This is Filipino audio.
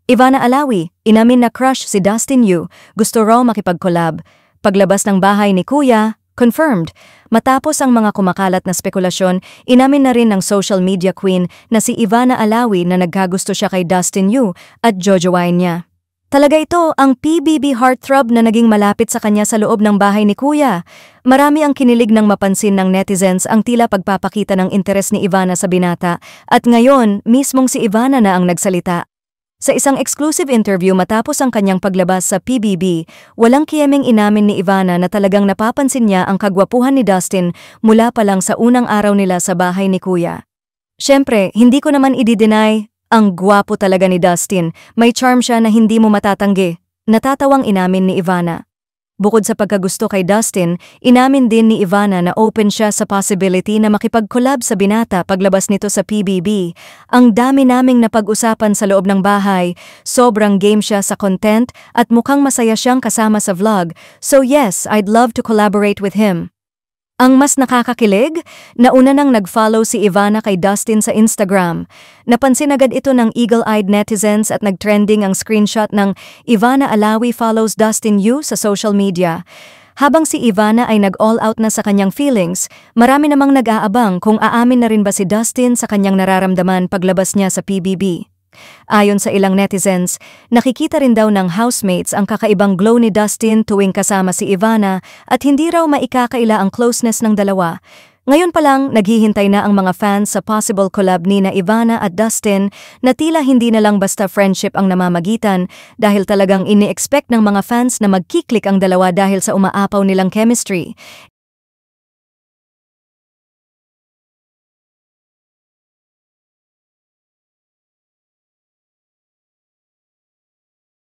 Ivana Alawi, inamin na crush si Dustin Yu, gusto raw makipag-collab. Paglabas ng bahay ni Kuya, confirmed. Matapos ang mga kumakalat na spekulasyon, inamin na rin ng social media queen na si Ivana Alawi na nagkagusto siya kay Dustin Yu at jojowain niya. Talaga ito ang PBB heartthrob na naging malapit sa kanya sa loob ng bahay ni Kuya. Marami ang kinilig ng mapansin ng netizens ang tila pagpapakita ng interes ni Ivana sa binata at ngayon mismong si Ivana na ang nagsalita. Sa isang exclusive interview matapos ang kanyang paglabas sa PBB, walang kiyemeng inamin ni Ivana na talagang napapansin niya ang kagwapuhan ni Dustin mula pa lang sa unang araw nila sa bahay ni Kuya. Siyempre, hindi ko naman i-deny, ang gwapo talaga ni Dustin, may charm siya na hindi mo matatanggi, natatawang inamin ni Ivana. Bukod sa pagkagusto kay Dustin, inamin din ni Ivana na open siya sa possibility na makipag-collab sa binata paglabas nito sa PBB. Ang dami naming napag-usapan sa loob ng bahay, sobrang game siya sa content at mukhang masaya siyang kasama sa vlog, so yes, I'd love to collaborate with him. Ang mas nakakakilig, nauna nang nag-follow si Ivana kay Dustin sa Instagram. Napansin agad ito ng eagle-eyed netizens at nag-trending ang screenshot ng Ivana Alawi follows Dustin Yu sa social media. Habang si Ivana ay nag-all out na sa kanyang feelings, marami namang nag-aabang kung aamin na rin ba si Dustin sa kanyang nararamdaman paglabas niya sa PBB. Ayon sa ilang netizens, nakikita rin daw ng housemates ang kakaibang glow ni Dustin tuwing kasama si Ivana at hindi raw maikakaila ang closeness ng dalawa. Ngayon pa lang, naghihintay na ang mga fans sa possible collab ni na Ivana at Dustin na tila hindi na lang basta friendship ang namamagitan dahil talagang ini-expect ng mga fans na magkiklik ang dalawa dahil sa umaapaw nilang chemistry.